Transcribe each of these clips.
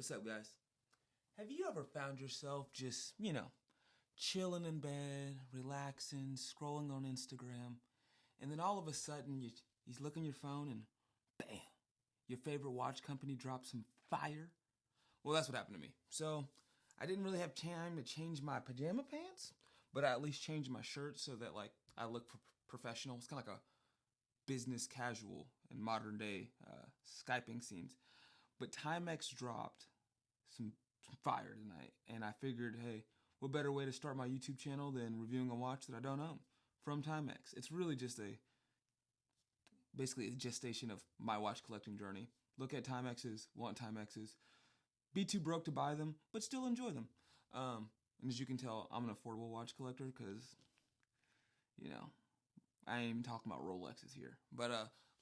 What's up, guys? Have you ever found yourself just, chilling in bed, relaxing, scrolling on Instagram, and then all of a sudden you look on your phone and bam, your favorite watch company drops some fire? Well, that's what happened to me. So I didn't really have time to change my pajama pants, but I at least changed my shirt so that I look professional. It's kind of like a business casual in modern day Skyping scenes. But Timex dropped some fire tonight, and I figured, hey, what better way to start my YouTube channel than reviewing a watch that I don't own from Timex? It's really just basically a gestation of my watch collecting journey. Look at Timexes, want Timexes, be too broke to buy them, but still enjoy them. And as you can tell, I'm an affordable watch collector because, I ain't even talking about Rolexes here. But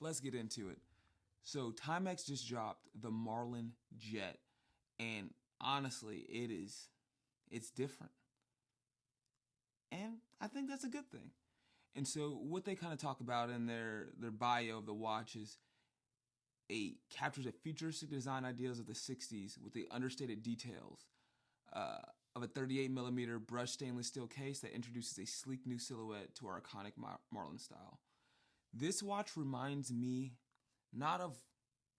let's get into it. So Timex just dropped the Marlin Jet, and honestly, it's different. And I think that's a good thing. And so what they kind of talk about in their bio of the watch is captures a futuristic design ideas of the 60s with the understated details of a 38 millimeter brushed stainless steel case that introduces a sleek new silhouette to our iconic Marlin style. This watch reminds me not of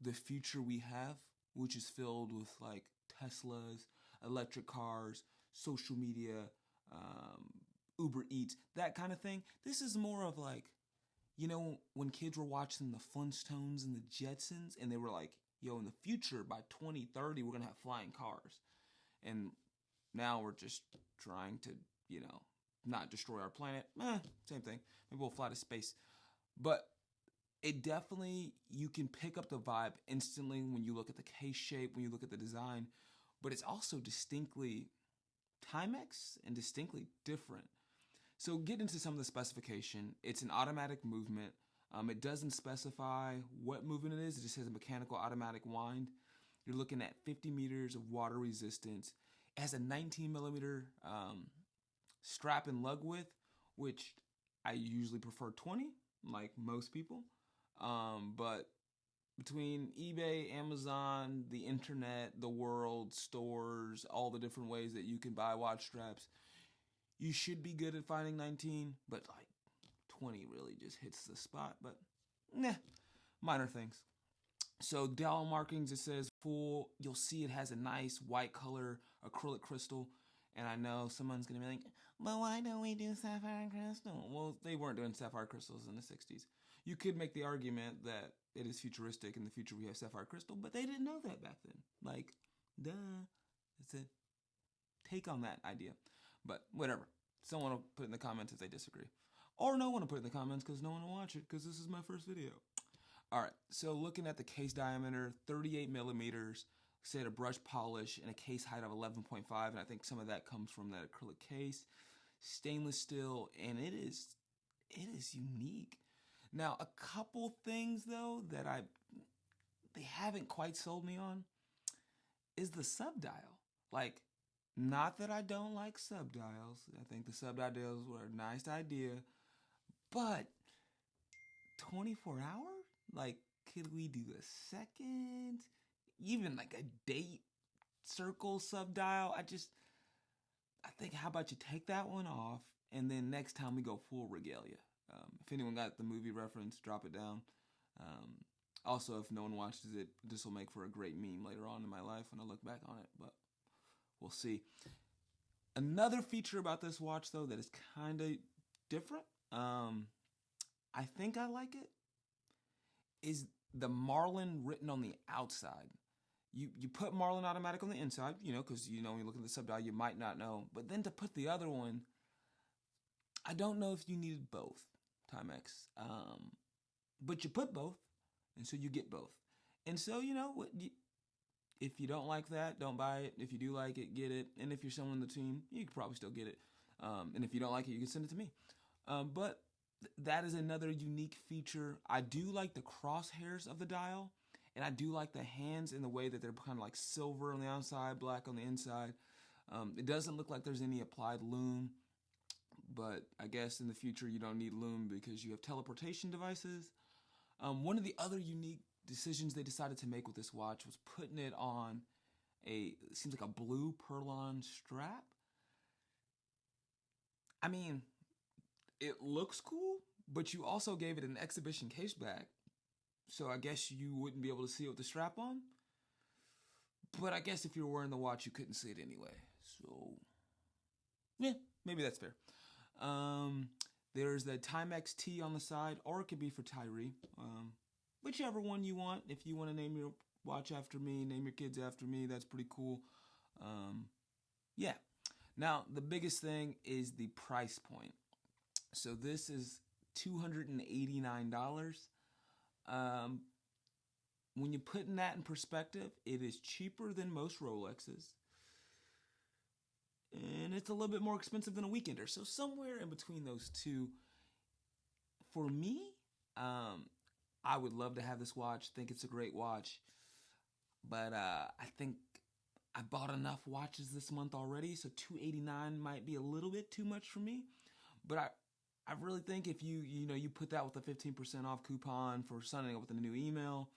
the future we have, which is filled with like Teslas, electric cars, social media, Uber Eats, that kind of thing. This is more of like, when kids were watching the Flintstones and the Jetsons, and they were like, yo, in the future, by 2030, we're going to have flying cars. And now we're just trying to, not destroy our planet. Same thing. Maybe we'll fly to space. But it definitely, you can pick up the vibe instantly when you look at the case shape, when you look at the design, but it's also distinctly Timex and distinctly different. So get into some of the specification. It's an automatic movement. It doesn't specify what movement it is. It just says a mechanical automatic wind. You're looking at 50 meters of water resistance. It has a 19 millimeter strap and lug width, which I usually prefer 20, like most people. But between eBay, Amazon, the internet, the world, stores, all the different ways that you can buy watch straps, you should be good at finding 19, but like 20 really just hits the spot. But minor things. So dial markings, it says full. You'll see it has a nice white color acrylic crystal. And I know someone's going to be like, but why don't we do sapphire crystal? Well, they weren't doing sapphire crystals in the 60s. You could make the argument that it is futuristic. In the future, we have sapphire crystal, but they didn't know that back then. Like, duh. It's a take on that idea. But whatever. Someone will put in the comments if they disagree. Or no one will put in the comments because no one will watch it because this is my first video. All right, so looking at the case diameter, 38 millimeters, said a brush polish, and a case height of 11.5, and I think some of that comes from that acrylic case. Stainless steel, and it is unique. Now, a couple things though that they haven't quite sold me on is the subdial. Like, not that I don't like subdials. I think the subdials were a nice idea, but 24 hour? Like, could we do a second? Even like a date circle subdial? I think, how about you take that one off, and then next time we go full regalia. If anyone got the movie reference, drop it down. Also, if no one watches it, this will make for a great meme later on in my life when I look back on it, but we'll see. Another feature about this watch, though, that is kind of different, I think I like it, is the Marlin written on the outside. You put Marlin Automatic on the inside, because, when you look at the subdial, you might not know. But then to put the other one, I don't know if you needed both, Timex. But you put both, and so you get both. And so, if you don't like that, don't buy it. If you do like it, get it. And if you're someone in the team, you could probably still get it. And if you don't like it, you can send it to me. But that is another unique feature. I do like the crosshairs of the dial, and I do like the hands in the way that they're kind of like silver on the outside, black on the inside. It doesn't look like there's any applied lume, but I guess in the future you don't need lume because you have teleportation devices. One of the other unique decisions they decided to make with this watch was putting it on it seems like a blue Perlon strap. I mean, it looks cool, but you also gave it an exhibition case back. So I guess you wouldn't be able to see it with the strap on. But I guess if you were wearing the watch, you couldn't see it anyway. So, yeah, maybe that's fair. There's the Timex T on the side, or it could be for Tyree. Whichever one you want. If you want to name your watch after me, name your kids after me, that's pretty cool. Yeah. Now, the biggest thing is the price point. So this is $289. When you put that in perspective, it is cheaper than most Rolexes. And it's a little bit more expensive than a Weekender. So somewhere in between those two. For me, I would love to have this watch. Think it's a great watch. But I think I bought enough watches this month already, so $289 might be a little bit too much for me. But I really think if you put that with a 15% off coupon for signing up with a new email,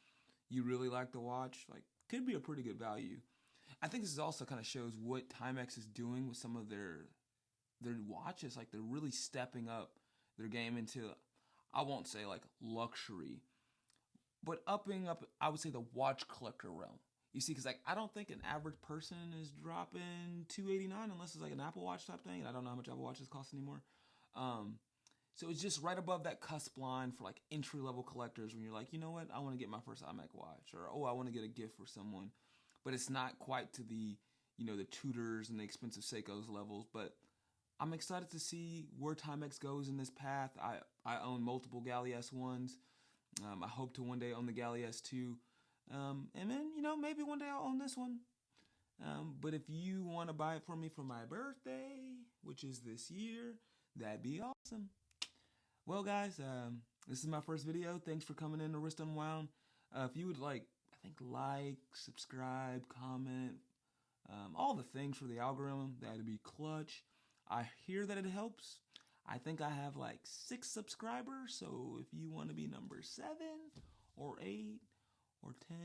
you really like the watch, like, could be a pretty good value. I think this also kind of shows what Timex is doing with some of their watches. Like, they're really stepping up their game into, I won't say like luxury, but upping up, I would say, the watch collector realm. You see, because like I don't think an average person is dropping $289 unless it's like an Apple Watch type thing, and I don't know how much Apple Watches cost anymore. So it's just right above that cusp line for like entry level collectors when you're like, you know what, I want to get my first iMac watch, or oh, I want to get a gift for someone, but it's not quite to the the Tudors and the expensive Seikos levels. But I'm excited to see where Timex goes in this path. I own multiple Galley S1s. I hope to one day own the Galley S2. And then, maybe one day I'll own this one. But if you want to buy it for me for my birthday, which is this year, that'd be awesome. Well, guys, this is my first video. Thanks for coming in to Wrist Unwound. If you would like subscribe, comment, all the things for the algorithm, that'd be clutch. I hear that it helps. I think I have like 6 subscribers, so if you want to be number 7 or 8 or 10,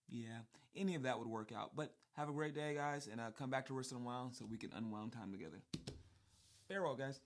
yeah, any of that would work out. But have a great day, guys, and come back to Wrist Unwound so we can unwound time together. Farewell, guys.